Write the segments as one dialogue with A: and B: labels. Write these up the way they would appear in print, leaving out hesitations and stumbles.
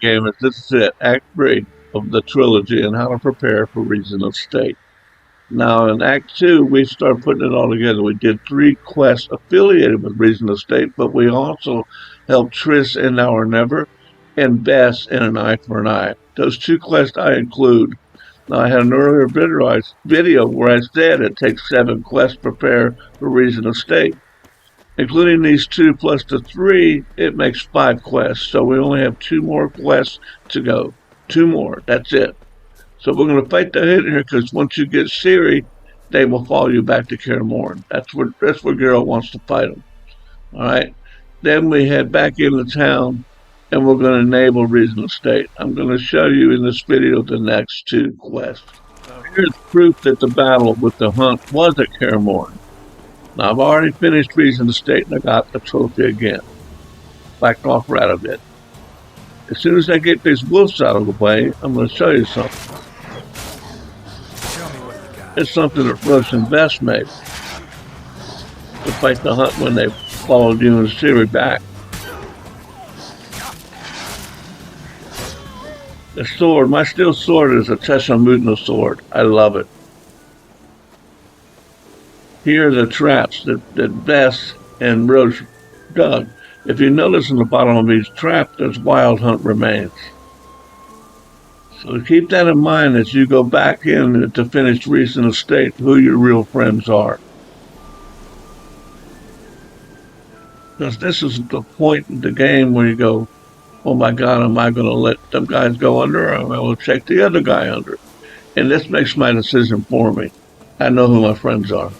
A: game is this is it, Act 3 of the trilogy and how to prepare for Reason of State. Now, in Act 2, we start putting it all together. We did 3 quests affiliated with Reason of State, but we also helped Triss in Now or Never and Bess in An Eye for an Eye. Those 2 quests I include. Now, I had an earlier video where I said it takes 7 quests to prepare for Reason of State. Including these 2 plus the 3, it makes 5 quests. So we only have 2 more quests to go. 2 more. That's it. So we're going to fight the hit here because once you get Ciri, they will follow you back to Kaer Morhen. That's where Geralt wants to fight them. All right. Then we head back into town, and we're going to enable Reason of State. I'm going to show you in this video the next 2 quests. Now here's proof that the battle with the Hunt was at Kaer Morhen. Now I've already finished Reason of State, and I got the trophy again. Backed off right a bit. As soon as I get these wolves out of the way, I'm going to show you something. It's something that Roche and Bess made to fight the Hunt when they followed you and Ciri back. The sword, my steel sword is a Tessa Mutna sword. I love it. Here are the traps that Bess and Roche dug. If you notice in the bottom of each trap, there's Wild Hunt remains. So keep that in mind as you go back in to finish Reason of State, who your real friends are. Because this is the point in the game where you go, oh my God, am I going to let them guys go under, or am I going to take the other guy under? And this makes my decision for me. I know who my friends are.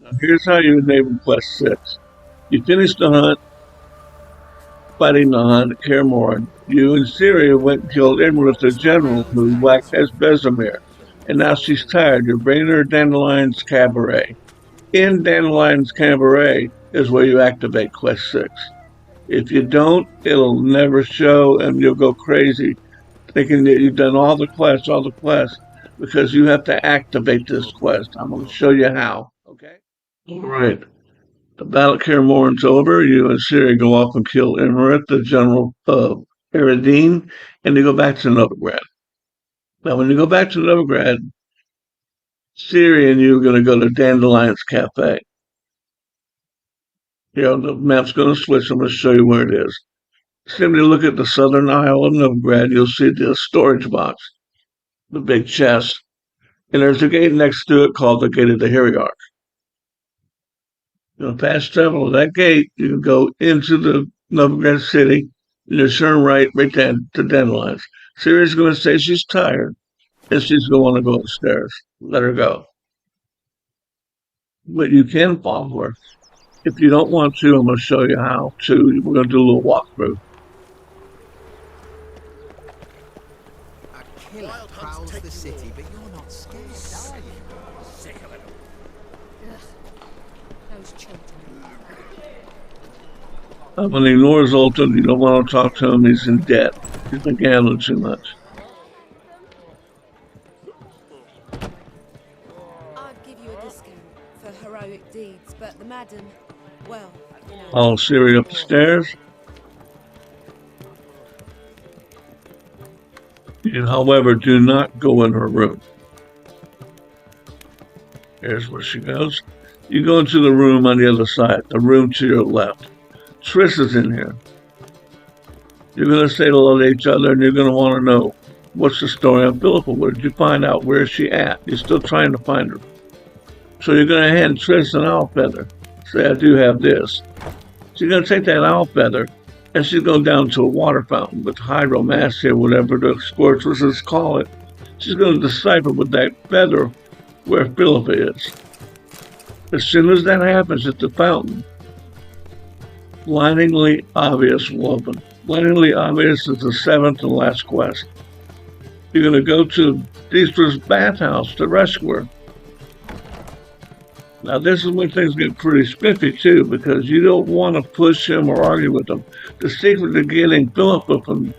A: Now here's how you enable Quest 6. You finish the hunt, fighting the Hunt at Kaer Morhen. You and Ciri went and killed Imrith, the general, who whacked Vesemir. And now she's tired. You're bringing her to Dandelion's Cabaret. In Dandelion's Cabaret is where you activate Quest 6. If you don't, it'll never show and you'll go crazy thinking that you've done all the quests, because you have to activate this quest. I'm going to show you how. Okay? All right. The battle at Kaer Morhen's over. You and Ciri go off and kill Imrith, the general of Eredin, and you go back to Novigrad. Now, when you go back to Novigrad, Ciri and you are going to go to Dandelion's Cafe. You know, the map's going to switch. I'm going to show you where it is. Simply look at the southern aisle of Novigrad. You'll see the storage box, the big chest, and there's a gate next to it called the Gate of the Hierarch. You know, fast travel to that gate, you can go into the Novigrad city, and you turn right then to Dandelion's. Ciri's going to say she's tired, and she's going to want to go upstairs. Let her go. But you can follow her. If you don't want to, I'm going to show you how to. We're going to do a little walkthrough.
B: A killer prowls the city, but you're not scared, are you? Sick of it.
C: Those children.
A: I'm going to ignore Zoltan. You don't want to talk to him. He's in debt. He's been gambling too much.
C: I'd give you a discount for heroic deeds, but the madam, well, you know.
A: Follow Ciri up the stairs. You, however, do not go in her room. Here's where she goes. You go into the room on the other side, the room to your left. Triss is in here. You're going to say hello to each other, and you're going to want to know, what's the story on Philippa? Where did you find out? Where is she at? You're still trying to find her. So you're going to hand Triss an owl feather. Say, I do have this. She's going to take that owl feather, and she's going down to a water fountain with hydromancia, whatever the squirtresses call it. She's going to decipher with that feather where Philippa is. As soon as that happens at the fountain, blindingly obvious will open. Blindingly obvious is the 7th and last quest. You're going to go to Distra's bathhouse to rescue her. Now this is when things get pretty spiffy too, because you don't want to push him or argue with him. The secret to getting Philippa from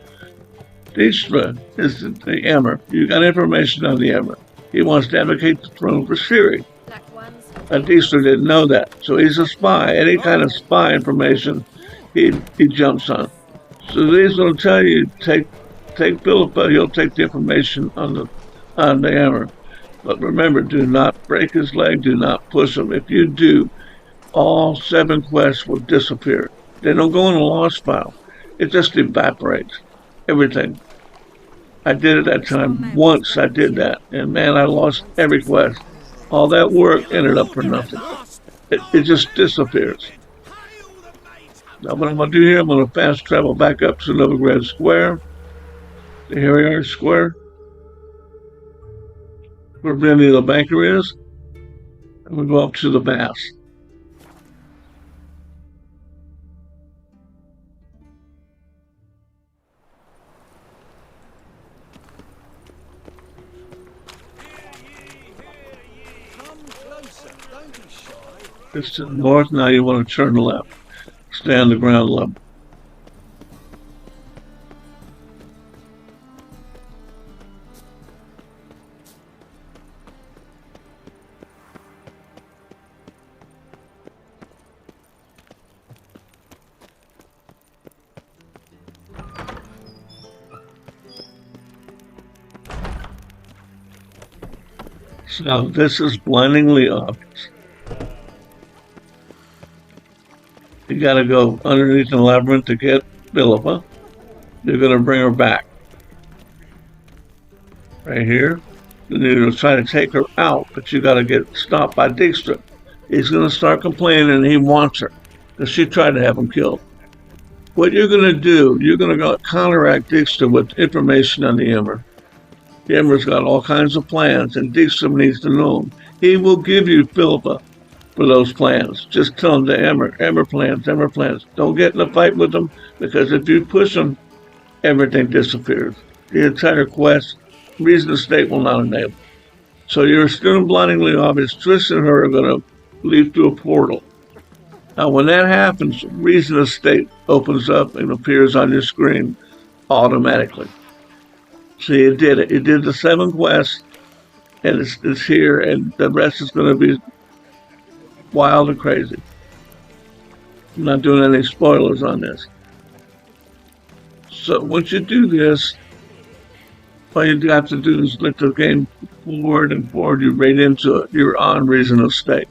A: Distra is the Emmer. You got information on the Emmer. He wants to advocate the throne for Ciri.
C: Black ones.
A: And Distra didn't know that, so he's a spy. Any kind of spy information he jumps on. So he's going to tell you take Philippa. He'll take the information on the hammer. But remember, do not break his leg. Do not push him. If you do, all 7 quests will disappear. They don't go in a lost file. It just evaporates. Everything. I did it that time. Once I did that. And man, I lost every quest. All that work ended up for nothing. It just disappears. Now what I'm going to do here, I'm going to fast travel back up to Novigrad Square. Here we are, Square. Where Vinny the banker is. And we go up to the baths. It's to the north. Now you want to turn left. Stay on the ground level. So this is blindingly obvious. You gotta go underneath the labyrinth to get Philippa. You're gonna bring her back. Right here. You're gonna try to take her out, but you gotta get stopped by Dijkstra. He's gonna start complaining he wants her, because she tried to have him killed. What you're gonna do, you're gonna go counteract Dijkstra with information on the Emmer. The Ember's got all kinds of plans, and Dijkstra needs to know them. He will give you Philippa for those plans. Just tell him the Emmer plans, Emmer plans. Don't get in a fight with them, because if you push them, everything disappears. The entire quest, Reason of State will not enable. So you're still blindingly obvious. Triss and her are going to lead through a portal. Now, when that happens, Reason of State opens up and appears on your screen automatically. See, it did it. It did the 7 quests, and it's here, and the rest is going to be wild and crazy. I'm not doing any spoilers on this. So once you do this, all you have to do is let the game forward and forward you right into it. You're on Reason of State.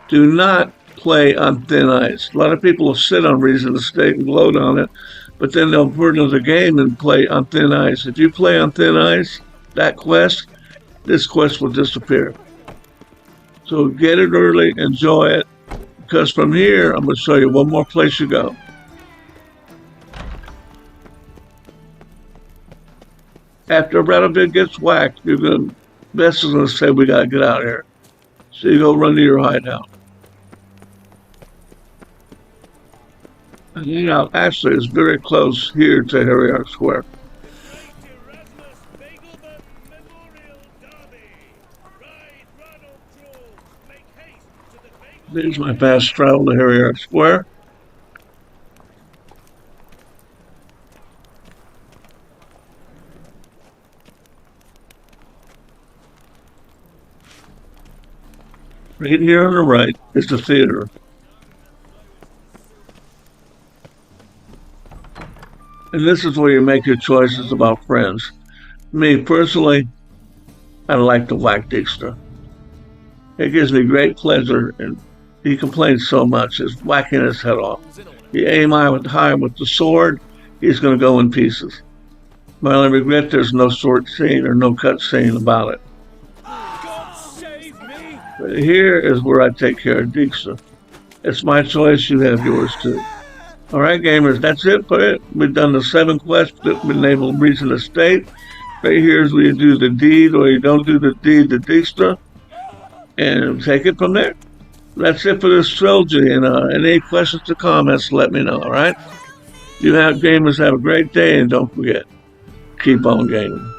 A: Do not play on thin ice. A lot of people will sit on Reason of State and gloat on it, but then they'll burn the game and play on thin ice. If you play on thin ice, that quest, this quest will disappear. So get it early, enjoy it, because from here, I'm going to show you one more place you go. After Radovid gets whacked, Vess is going to say, we got to get out of here. So you go run to your hideout. And the hideout actually is very close here to Harryark Square. There's my fast travel to Harryark Square. Right here on the right is the theater. And this is where you make your choices about friends. Me, personally, I like to whack Dijkstra. It gives me great pleasure, and he complains so much, is whacking his head off. You aim high with the sword, he's going to go in pieces. My only regret, there's no short scene or no cut scene about it. But here is where I take care of Dijkstra. It's my choice, you have yours too. Alright gamers, that's it for it. We've done the 7 quests that we've enabled Reason of State. Right here is where you do the deed or you don't do the deed to Dijkstra. And take it from there. That's it for this trilogy, and any questions or comments, let me know, alright? You have gamers, have a great day, and don't forget, keep on gaming.